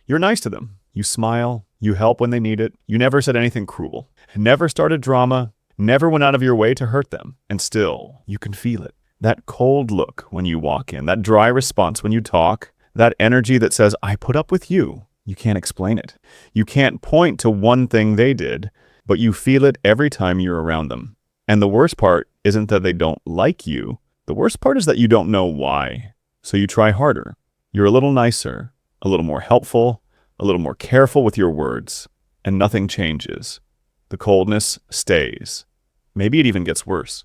You're nice to them. You smile. You help when they need it. You never said anything cruel. Never started drama. Never went out of your way to hurt them. And still, you can feel it. That cold look when you walk in. That dry response when you talk. That energy that says, I put up with you. You can't explain it. You can't point to one thing they did, but you feel it every time you're around them. And the worst part isn't that they don't like you. The worst part is that you don't know why. So you try harder. You're a little nicer, a little more helpful, a little more careful with your words, and nothing changes. The coldness stays. Maybe it even gets worse.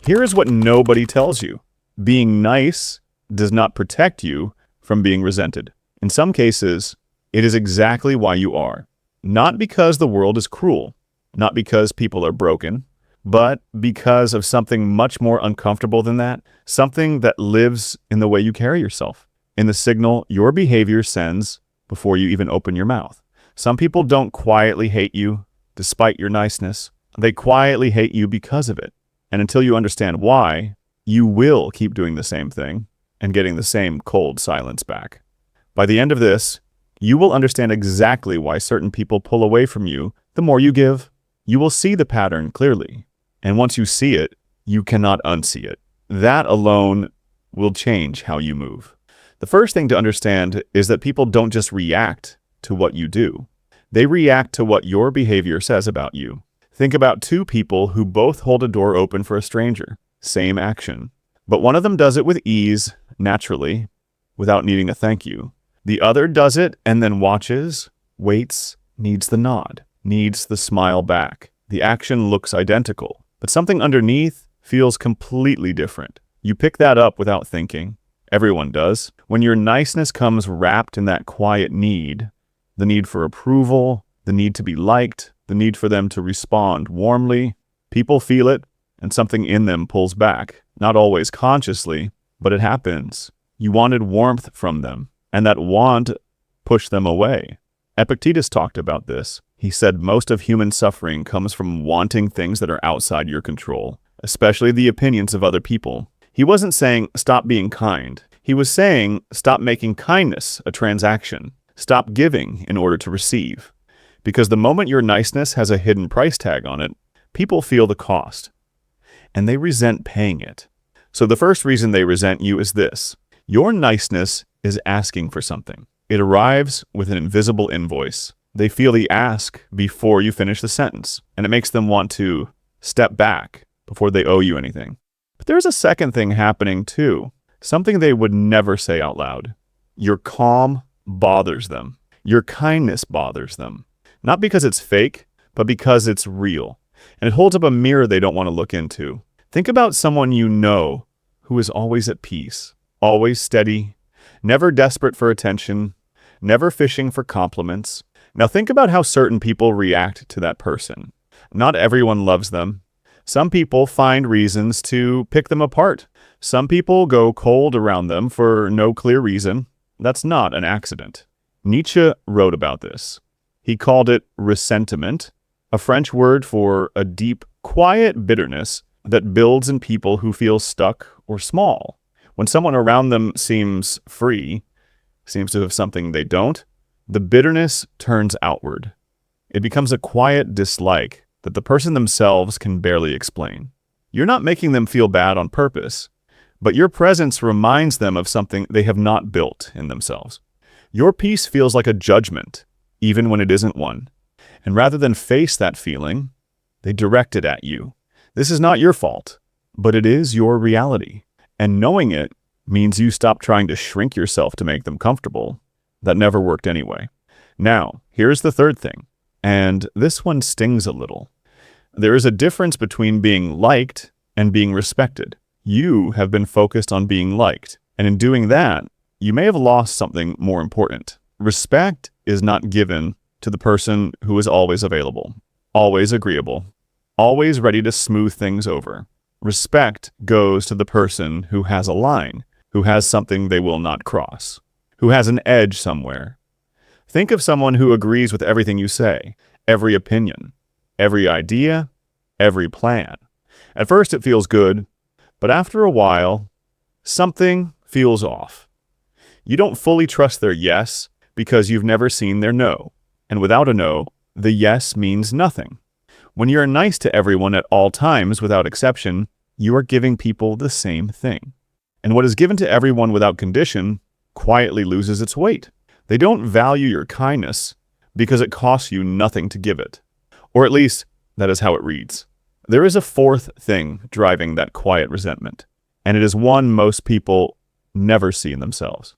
Here is what nobody tells you. Being nice does not protect you from being resented. In some cases, it is exactly why you are. Not because the world is cruel, not because people are broken, but because of something much more uncomfortable than that, something that lives in the way you carry yourself, in the signal your behavior sends before you even open your mouth. Some people don't quietly hate you despite your niceness. They quietly hate you because of it. And until you understand why, you will keep doing the same thing and getting the same cold silence back. By the end of this, you will understand exactly why certain people pull away from you the more you give. You will see the pattern clearly. And once you see it, you cannot unsee it. That alone will change how you move. The first thing to understand is that people don't just react to what you do. They react to what your behavior says about you. Think about two people who both hold a door open for a stranger. Same action. But one of them does it with ease, naturally, without needing a thank you. The other does it and then watches, waits, needs the nod, needs the smile back. The action looks identical, but something underneath feels completely different. You pick that up without thinking. Everyone does. When your niceness comes wrapped in that quiet need, the need for approval, the need to be liked, the need for them to respond warmly, people feel it, and something in them pulls back. Not always consciously, but it happens. You wanted warmth from them, and that want pushed them away. Epictetus talked about this. He said most of human suffering comes from wanting things that are outside your control, especially the opinions of other people. He wasn't saying stop being kind. He was saying stop making kindness a transaction. Stop giving in order to receive. Because the moment your niceness has a hidden price tag on it, people feel the cost, and they resent paying it. So the first reason they resent you is this. Your niceness is asking for something. It arrives with an invisible invoice. They feel the ask before you finish the sentence, and it makes them want to step back before they owe you anything. But there's a second thing happening too, something they would never say out loud. Your calm bothers them. Your kindness bothers them. Not because it's fake, but because it's real. And it holds up a mirror they don't want to look into. Think about someone you know who is always at peace, always steady, never desperate for attention, never fishing for compliments. Now think about how certain people react to that person. Not everyone loves them. Some people find reasons to pick them apart. Some people go cold around them for no clear reason. That's not an accident. Nietzsche wrote about this. He called it ressentiment, a French word for a deep, quiet bitterness that builds in people who feel stuck or small. When someone around them seems free, seems to have something they don't, the bitterness turns outward. It becomes a quiet dislike that the person themselves can barely explain. You're not making them feel bad on purpose, but your presence reminds them of something they have not built in themselves. Your peace feels like a judgment, even when it isn't one. And rather than face that feeling, they direct it at you. This is not your fault, but it is your reality. And knowing it means you stop trying to shrink yourself to make them comfortable. That never worked anyway. Now, here's the third thing, and this one stings a little. There is a difference between being liked and being respected. You have been focused on being liked, and in doing that, you may have lost something more important. Respect is not given to the person who is always available, always agreeable, always ready to smooth things over. Respect goes to the person who has a line, who has something they will not cross, who has an edge somewhere. Think of someone who agrees with everything you say, every opinion, every idea, every plan. At first it feels good, but after a while, something feels off. You don't fully trust their yes, because you've never seen their no. And without a no, the yes means nothing. When you're nice to everyone at all times without exception, you are giving people the same thing. And what is given to everyone without condition quietly loses its weight. They don't value your kindness because it costs you nothing to give it. Or at least, that is how it reads. There is a fourth thing driving that quiet resentment, and it is one most people never see in themselves.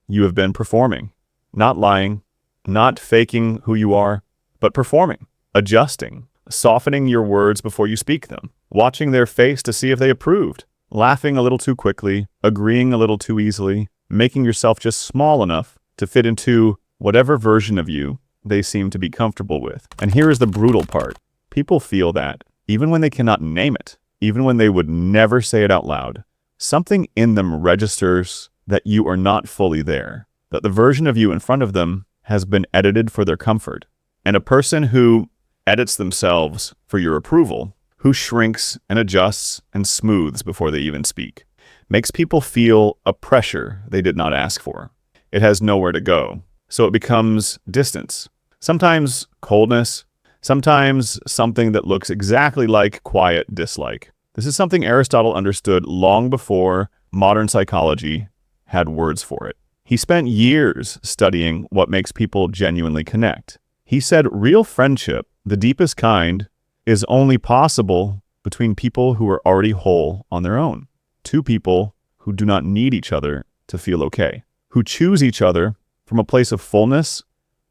You have been performing, not lying, not faking who you are, but performing, adjusting, softening your words before you speak them, watching their face to see if they approved, laughing a little too quickly, agreeing a little too easily, making yourself just small enough to fit into whatever version of you they seem to be comfortable with. And here is the brutal part. People feel that, even when they cannot name it, even when they would never say it out loud, something in them registers that you are not fully there, that the version of you in front of them has been edited for their comfort. And a person who edits themselves for your approval, who shrinks and adjusts and smooths before they even speak, makes people feel a pressure they did not ask for. It has nowhere to go, so it becomes distance, sometimes coldness, sometimes something that looks exactly like quiet dislike. This is something Aristotle understood long before modern psychology had words for it. He spent years studying what makes people genuinely connect. He said real friendship, the deepest kind, is only possible between people who are already whole on their own. Two people who do not need each other to feel okay, who choose each other from a place of fullness,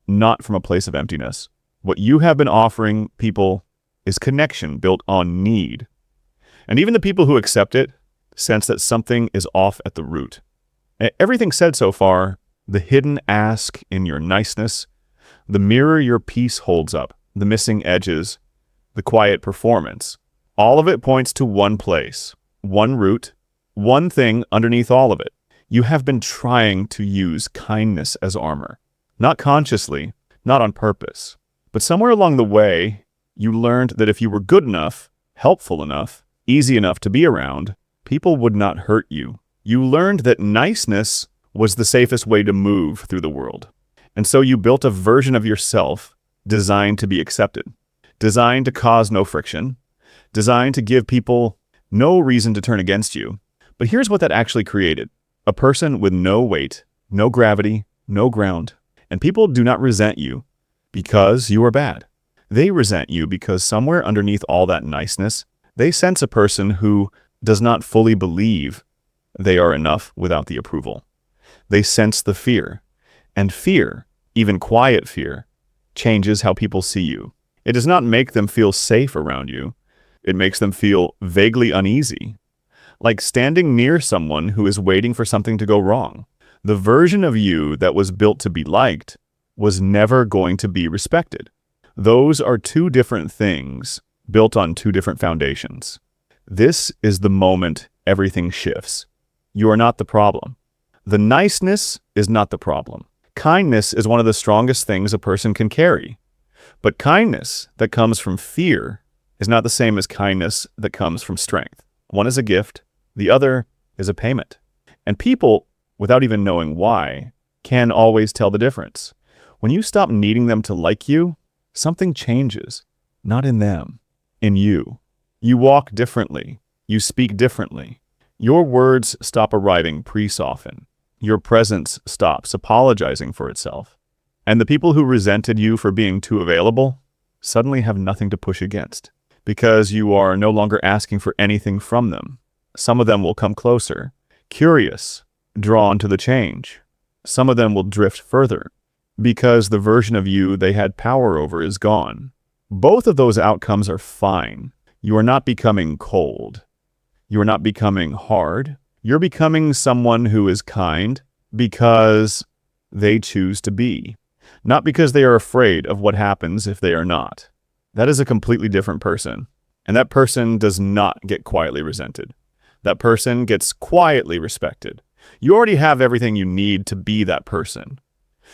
not from a place of emptiness. What you have been offering people is connection built on need. And even the people who accept it sense that something is off at the root. Everything said so far, the hidden ask in your niceness, the mirror your peace holds up, the missing edges, the quiet performance, all of it points to one place, one root, one thing underneath all of it. You have been trying to use kindness as armor, not consciously, not on purpose. But somewhere along the way, you learned that if you were good enough, helpful enough, easy enough to be around, people would not hurt you. You learned that niceness was the safest way to move through the world. And so you built a version of yourself designed to be accepted, designed to cause no friction, designed to give people no reason to turn against you. But here's what that actually created. A person with no weight, no gravity, no ground. And people do not resent you because you are bad. They resent you because somewhere underneath all that niceness, they sense a person who does not fully believe they are enough without the approval. They sense the fear. And fear, even quiet fear, changes how people see you. It does not make them feel safe around you. It makes them feel vaguely uneasy, like standing near someone who is waiting for something to go wrong. The version of you that was built to be liked was never going to be respected. Those are two different things built on two different foundations. This is the moment everything shifts. You are not the problem. The niceness is not the problem. Kindness is one of the strongest things a person can carry. But kindness that comes from fear is not the same as kindness that comes from strength. One is a gift, the other is a payment. And people, without even knowing why, can always tell the difference. When you stop needing them to like you, something changes. Not in them, in you. You walk differently. You speak differently. Your words stop arriving pre-softened. Your presence stops apologizing for itself. And the people who resented you for being too available suddenly have nothing to push against because you are no longer asking for anything from them. Some of them will come closer, curious, drawn to the change. Some of them will drift further because the version of you they had power over is gone. Both of those outcomes are fine. You are not becoming cold. You are not becoming hard. You're becoming someone who is kind because they choose to be, not because they are afraid of what happens if they are not. That is a completely different person. And that person does not get quietly resented. That person gets quietly respected. You already have everything you need to be that person.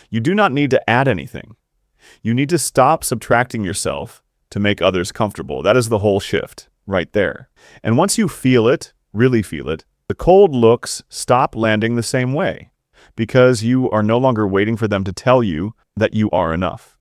You do not need to add anything. You need to stop subtracting yourself to make others comfortable. That is the whole shift right there. And once you feel it, really feel it, the cold looks stop landing the same way because you are no longer waiting for them to tell you that you are enough.